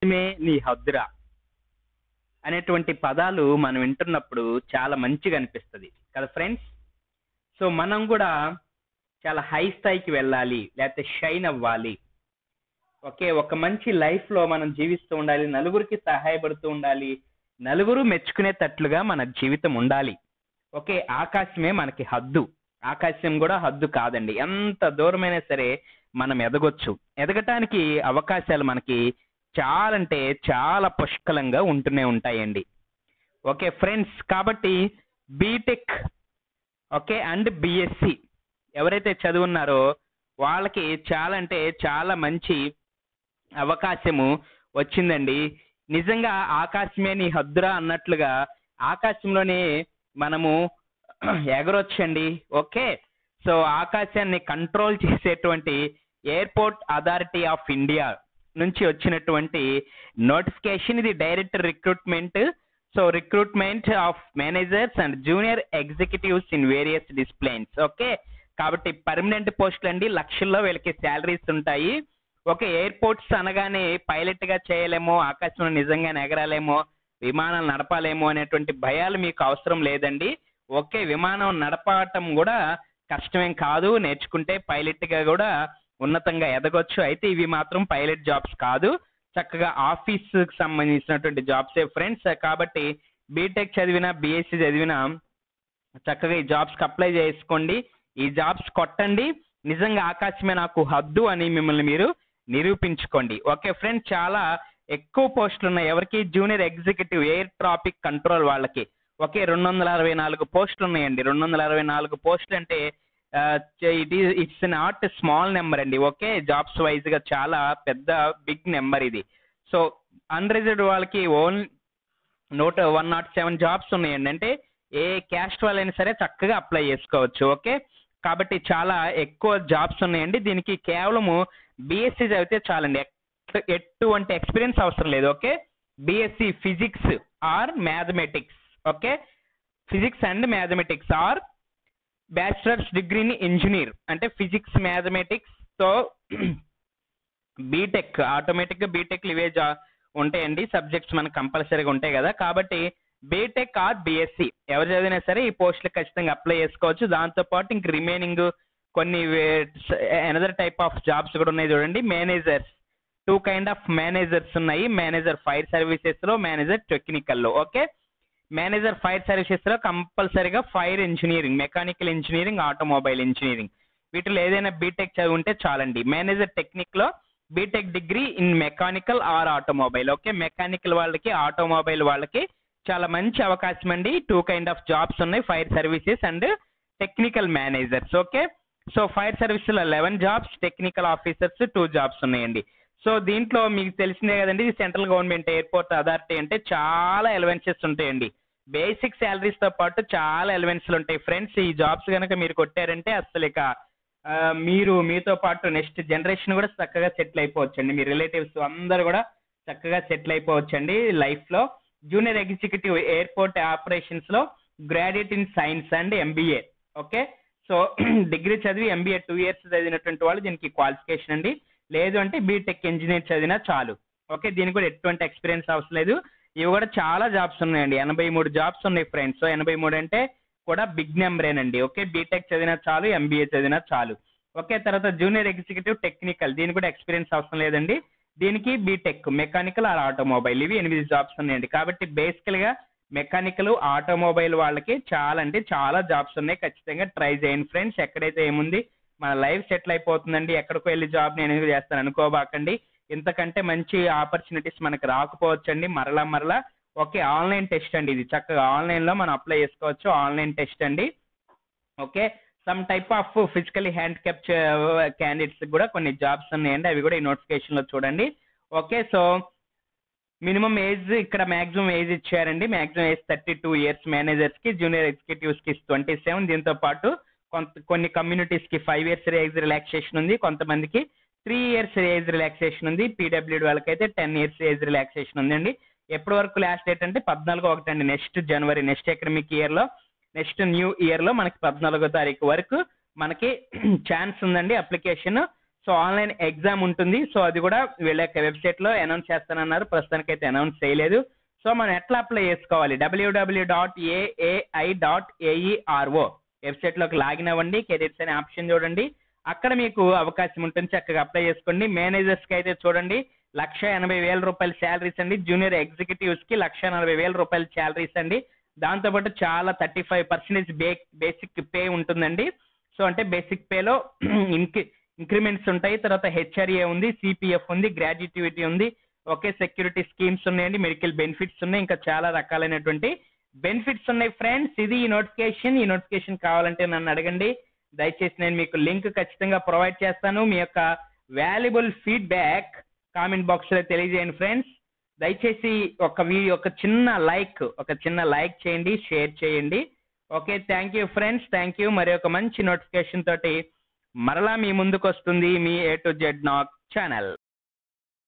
ఆకాశమే నీ హద్దురా అనేటువంటి పదాలు మనం వింటున్నప్పుడు చాలా మంచిగా అనిపిస్తుంది కదా ఫ్రెండ్స్. సో మనం కూడా చాలా హై స్థాయికి వెళ్ళాలి, లేకపోతే షైన్ అవ్వాలి. ఓకే, ఒక మంచి లైఫ్ లో మనం జీవిస్తూ ఉండాలి, నలుగురికి సహాయపడుతూ ఉండాలి, నలుగురు మెచ్చుకునేటట్లుగా మన జీవితం ఉండాలి. ఓకే, ఆకాశమే మనకి హద్దు. ఆకాశం కూడా హద్దు కాదండి. ఎంత దూరమైనా సరే మనం ఎదగొచ్చు. ఎదగటానికి అవకాశాలు మనకి చాలా అంటే చాలా పుష్కలంగా ఉంటూనే ఉంటాయండి. ఓకే ఫ్రెండ్స్, కాబట్టి బీటెక్ ఓకే అండ్ బిఎస్సి ఎవరైతే చదువున్నారో వాళ్ళకి చాలా అంటే చాలా మంచి అవకాశము వచ్చిందండి. నిజంగా ఆకాశమే నీ హద్దురా అన్నట్లుగా ఆకాశంలోనే మనము ఎగరొచ్చండి. ఓకే, సో ఆకాశాన్ని కంట్రోల్ చేసేటువంటి ఎయిర్పోర్ట్ అథారిటీ ఆఫ్ ఇండియా నుంచి వచ్చినటువంటి నోటిఫికేషన్ ఇది. Direct recruitment, so recruitment of managers and junior executives in various disciplines. Okay, కాబట్టి పర్మనెంట్ పోస్టులు అండి, లక్షల్లో వీళ్ళకి శాలరీస్ ఉంటాయి. ఓకే, ఎయిర్పోర్ట్స్ అనగానే పైలట్ గా చేయలేమో, ఆకాశంలో నిజంగానే ఎగరాలేమో, విమానాలు నడపాలేమో అనేటువంటి భయాలు మీకు అవసరం లేదండి. ఓకే, విమానం నడపటం కూడా కష్టమేం కాదు, నేర్చుకుంటే పైలట్ గా కూడా ఉన్నతంగా ఎదగొచ్చు. అయితే ఇవి మాత్రం పైలట్ జాబ్స్ కాదు, చక్కగా ఆఫీస్ కి సంబంధించినటువంటి జాబ్సే ఫ్రెండ్స్. కాబట్టి బీటెక్ చదివినా బిఎస్సి చదివినా చక్కగా ఈ జాబ్స్ కి అప్లై చేసుకోండి, ఈ జాబ్స్ కొట్టండి. నిజంగా ఆకాశమే నాకు హద్దు అని మిమ్మల్ని మీరు నిరూపించుకోండి. ఓకే ఫ్రెండ్స్, చాలా ఎక్కువ పోస్టులు ఉన్నాయి. ఎవరికి? Junior executive air traffic control వాళ్ళకి. ఓకే, 264 పోస్టులు ఉన్నాయండి. 264 పోస్టులు అంటే ఇట్స్ నాట్ స్మాల్ నెంబర్ అండి. ఓకే, జాబ్స్ వైజ్ గా చాలా పెద్ద బిగ్ నెంబర్ ఇది. సో అన్రిజర్వ్డ్ వాళ్ళకి ఓన్లీ 107 జాబ్స్ ఉన్నాయండి. అంటే ఏ క్యాస్ట్ వాళ్ళైనా సరే చక్కగా అప్లై చేసుకోవచ్చు. ఓకే, కాబట్టి చాలా ఎక్కువ జాబ్స్ ఉన్నాయండి. దీనికి కేవలము బిఎస్సి చదివితే చాలండి, ఎటువంటి ఎక్స్పీరియన్స్ అవసరం లేదు. Okay, BSc physics or mathematics. Okay, physics and mathematics are bachelors degree in engineer అంటే ఫిజిక్స్ మ్యాథమెటిక్స్. తో బీటెక్ ఆటోమేటిక్ గా బీటెక్ ఇవే ఉంటాయండి, సబ్జెక్ట్స్ మనకు కంపల్సరీగా ఉంటాయి కదా. కాబట్టి బీటెక్ ఆర్ బిఎస్సి ఎవరు చదివినా సరే ఈ పోస్టులు ఖచ్చితంగా అప్లై చేసుకోవచ్చు. దాంతో పాటు ఇంక రిమైనింగ్ కొన్ని అనదర్ టైప్ ఆఫ్ జాబ్స్ కూడా ఉన్నాయి చూడండి. మేనేజర్స్, 2 కైండ్ ఆఫ్ మేనేజర్స్ ఉన్నాయి. మేనేజర్ ఫైర్ సర్వీసెస్ లో, మేనేజర్ టెక్నికల్ లో. ఓకే, మేనేజర్ ఫైర్ సర్వీసెస్ లో కంపల్సరీగా fire engineering, mechanical engineering, automobile engineering వీటిలో ఏదైనా బీటెక్ చదివి ఉంటే చాలండి. మేనేజర్ టెక్నిక్ లో BTech degree in mechanical or automobile. Okay, mechanical వాళ్ళకి, ఆటోమొబైల్ వాళ్ళకి చాలా మంచి అవకాశం అండి. 2 కైండ్ ఆఫ్ జాబ్స్ ఉన్నాయి, fire services and technical managers. Okay, so fire service లో 11 జాబ్స్, టెక్నికల్ ఆఫీసర్స్ 2 జాబ్స్ ఉన్నాయండి. సో దీంట్లో మీకు తెలిసిందే కదండి, సెంట్రల్ గవర్నమెంట్ ఎయిర్పోర్ట్ అథారిటీ అంటే చాలా ఎలవెన్సెస్ ఉంటాయండి. బేసిక్ శాలరీస్ తో పాటు చాలా ఎలవెన్స్లు ఉంటాయి ఫ్రెండ్స్. ఈ జాబ్స్ కనుక మీరు కొట్టారంటే అసలు ఇక మీరు మీతో పాటు నెక్స్ట్ జనరేషన్ కూడా చక్కగా సెటిల్ అయిపోవచ్చండి. మీ రిలేటివ్స్ అందరు కూడా చక్కగా సెటిల్ అయిపోవచ్చండి లైఫ్ లో. జూనియర్ ఎగ్జిక్యూటివ్ ఎయిర్పోర్ట్ ఆపరేషన్స్ లో graduate in science and MBA. Okay, so degree చదివి ఎంబీఏ 2 years చదివినటువంటి వాళ్ళు దీనికి క్వాలిఫికేషన్ అండి. లేదు అంటే బీటెక్ ఇంజనీర్ చదివినా చాలు. ఓకే, దీనికి కూడా ఎటువంటి ఎక్స్పీరియన్స్ అవసరం లేదు. ఇవి కూడా చాలా జాబ్స్ ఉన్నాయండి, 83 జాబ్స్ ఉన్నాయి ఫ్రెండ్స్. సో 83 అంటే కూడా బిగ్ నెంబరేనండి. ఓకే, బీటెక్ చదివినా చాలు, ఎంబీఏ చదివినా చాలు. ఓకే, తర్వాత జూనియర్ ఎగ్జిక్యూటివ్ టెక్నికల్, దీనికి కూడా ఎక్స్పీరియన్స్ అవసరం లేదండి. దీనికి బీటెక్ మెకానికల్ ఆర్ ఆటోమొబైల్, ఇవి 8 జాబ్స్ ఉన్నాయండి. కాబట్టి బేసికల్ గా మెకానికల్, ఆటోమొబైల్ వాళ్ళకి చాలా అంటే చాలా జాబ్స్ ఉన్నాయి. ఖచ్చితంగా ట్రై చేయండి ఫ్రెండ్స్. ఎక్కడైతే ఏముంది, మన లైఫ్ సెటిల్ అయిపోతుందండి, ఎక్కడికో వెళ్ళి జాబ్ నేను ఎందుకు చేస్తాను అనుకోబాకండి. ఇంతకంటే మంచి ఆపర్చునిటీస్ మనకు రాకపోవచ్చండి మరలా. ఓకే, ఆన్లైన్ టెస్ట్ అండి ఇది, చక్కగా ఆన్లైన్ లో మనం అప్లై చేసుకోవచ్చు. ఆన్లైన్ టెస్ట్ అండి. Okay, some type of physically handicap candidates కూడా కొన్ని జాబ్స్ ఉన్నాయండి, అవి కూడా ఈ నోటిఫికేషన్ లో చూడండి. ఓకే, సో మినిమం ఏజ్ ఇక్కడ మాక్సిమం ఏజ్ ఇచ్చారండి. మాక్సిమం ఏజ్ 32 years మేనేజర్స్ కి, జూనియర్ ఎగ్జిక్యూటివ్స్ కి 27. దీంతో పాటు కొన్ని కమ్యూనిటీస్ కి 5 years ఏజ్ రిలాక్సేషన్ ఉంది, కొంతమందికి 3 years ఏజ్ రిలాక్సేషన్ ఉంది. పీడబ్ల్యూడి వాళ్ళకైతే 10 years ఏజ్ రిలాక్సేషన్ ఉందండి. ఎప్పటి వరకు లాస్ట్ డేట్ అంటే 14/1 అండి, నెక్స్ట్ జనవరి, నెక్స్ట్ అకాడమిక్ ఇయర్ లో, నెక్స్ట్ న్యూ ఇయర్ లో మనకి 14వ తారీఖు వరకు మనకి ఛాన్స్ ఉందండి అప్లికేషన్. సో ఆన్లైన్ ఎగ్జామ్ ఉంటుంది. సో అది కూడా వీళ్ళ యొక్క వెబ్సైట్లో అనౌన్స్ చేస్తానన్నారు, ప్రస్తుతానికైతే అనౌన్స్ చేయలేదు. సో మనం ఎట్లా అప్లై చేసుకోవాలి? www.aai.aero వెబ్సైట్లోకి లాగిన్ అవ్వండి, కెరీర్స్ అనే ఆప్షన్ చూడండి, అక్కడ మీకు అవకాశం ఉంటుంది, చక్కగా అప్లై చేసుకోండి. మేనేజర్స్కి అయితే చూడండి 1,80,000 రూపాయల శాలరీస్ అండి, జూనియర్ ఎగ్జిక్యూటివ్స్కి 1,40,000 రూపాయల శాలరీస్ అండి. దాంతోపాటు చాలా 35% బేసిక్ పే ఉంటుందండి. సో అంటే బేసిక్ పేలో ఇంక్రిమెంట్స్ ఉంటాయి, తర్వాత హెచ్ఆర్ఏ ఉంది, సిపిఎఫ్ ఉంది, గ్రాడ్యుయేటివిటీ ఉంది, ఓకే, సెక్యూరిటీ స్కీమ్స్ ఉన్నాయండి, మెడికల్ బెనిఫిట్స్ ఉన్నాయి, ఇంకా చాలా రకాలైనటువంటి బెనిఫిట్స్ ఉన్నాయి ఫ్రెండ్స్. ఇది ఈ నోటిఫికేషన్ కావాలంటే నన్ను అడగండి, దయచేసి నేను మీకు లింక్ ఖచ్చితంగా ప్రొవైడ్ చేస్తాను. మీ యొక్క వాల్యుబుల్ ఫీడ్బ్యాక్ కామెంట్ బాక్స్ లో తెలియజేయండి ఫ్రెండ్స్. దయచేసి ఒక చిన్న లైక్ చేయండి, షేర్ చేయండి. Okay, thank you friends, thank you. మరి ఒక మంచి నోటిఫికేషన్ తోటి మరలా మీ ముందుకు వస్తుంది మీ A to Z Knock channel.